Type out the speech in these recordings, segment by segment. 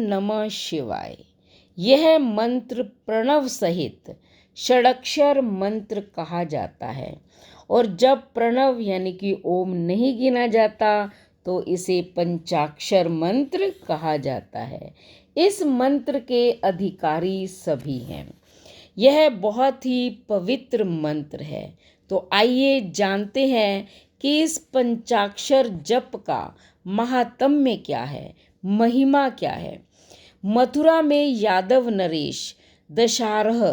नमः शिवाय। यह मंत्र प्रणव सहित षडक्षर मंत्र कहा जाता है और जब प्रणव यानी कि ओम नहीं गिना जाता तो इसे पंचाक्षर मंत्र कहा जाता है। इस मंत्र के अधिकारी सभी हैं। यह बहुत ही पवित्र मंत्र है। तो आइए जानते हैं कि इस पंचाक्षर जप का महात्म्य क्या है, महिमा क्या है। मथुरा में यादव नरेश दशारह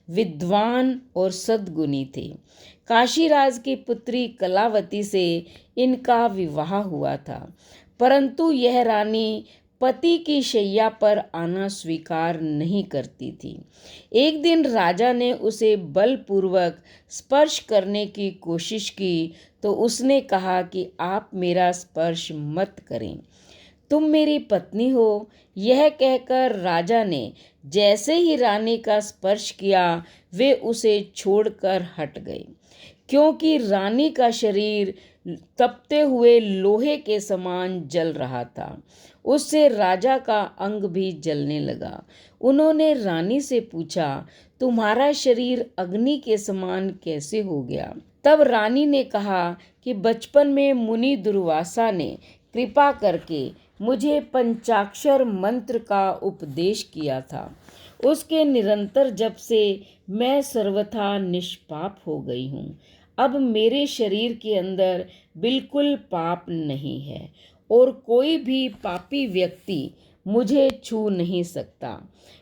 विद्वान और सद्गुणी थे। काशीराज की पुत्री कलावती से इनका विवाह हुआ था, परंतु यह रानी पति की शैया पर आना स्वीकार नहीं करती थी। एक दिन राजा ने उसे बलपूर्वक स्पर्श करने की कोशिश की तो उसने कहा कि आप मेरा स्पर्श मत करें, तुम मेरी पत्नी हो। यह कहकर राजा ने जैसे ही रानी का स्पर्श किया वे उसे छोड़कर हट गए, क्योंकि रानी का शरीर तपते हुए लोहे के समान जल रहा था। उससे राजा का अंग भी जलने लगा। उन्होंने रानी से पूछा, तुम्हारा शरीर अग्नि के समान कैसे हो गया? तब रानी ने कहा कि बचपन में मुनि दुर्वासा ने कृपा करके मुझे पंचाक्षर मंत्र का उपदेश किया था। उसके निरंतर जप से मैं सर्वथा निष्पाप हो गई हूँ। अब मेरे शरीर के अंदर बिल्कुल पाप नहीं है और कोई भी पापी व्यक्ति मुझे छू नहीं सकता।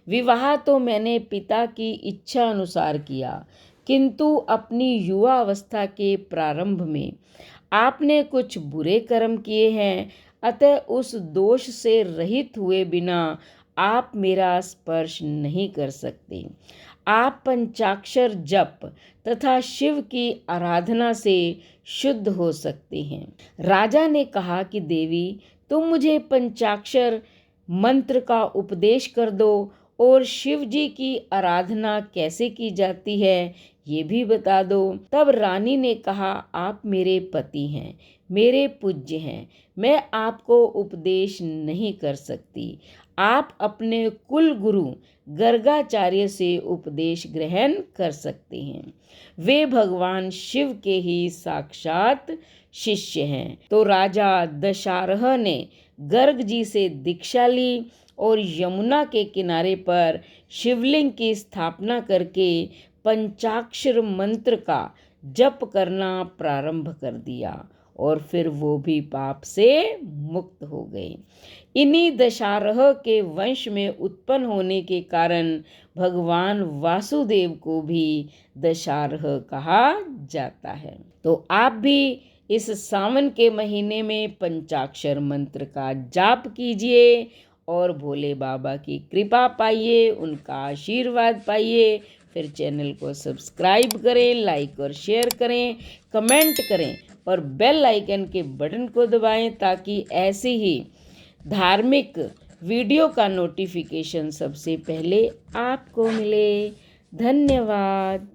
विवाह तो मैंने पिता की इच्छा अनुसार किया, किंतु अपनी युवा अवस्था के प्रारंभ में आपने कुछ बुरे कर्म किए हैं, अतः उस दोष से रहित हुए बिना आप मेरा स्पर्श नहीं कर सकते। आप पंचाक्षर जप तथा शिव की आराधना से शुद्ध हो सकते हैं। राजा ने कहा कि देवी, तुम मुझे पंचाक्षर मंत्र का उपदेश कर दो और शिव जी की आराधना कैसे की जाती है ये भी बता दो। तब रानी ने कहा, आप मेरे पति हैं, मेरे पूज्य हैं, मैं आपको उपदेश नहीं कर सकती। आप अपने कुल गुरु गर्गाचार्य से उपदेश ग्रहण कर सकते हैं। वे भगवान शिव के ही साक्षात शिष्य हैं। तो राजा दशारह ने गर्ग जी से दीक्षा ली और यमुना के किनारे पर शिवलिंग की स्थापना करके पंचाक्षर मंत्र का जप करना प्रारंभ कर दिया और फिर वो भी पाप से मुक्त हो गए। इन्हीं दशारह के वंश में उत्पन्न होने के कारण भगवान वासुदेव को भी दशारह कहा जाता है। तो आप भी इस सावन के महीने में पंचाक्षर मंत्र का जाप कीजिए और भोले बाबा की कृपा पाइए, उनका आशीर्वाद पाइए। फिर चैनल को सब्सक्राइब करें, लाइक और शेयर करें, कमेंट करें और बेल आइकन के बटन को दबाएं ताकि ऐसे ही धार्मिक वीडियो का नोटिफिकेशन सबसे पहले आपको मिले। धन्यवाद।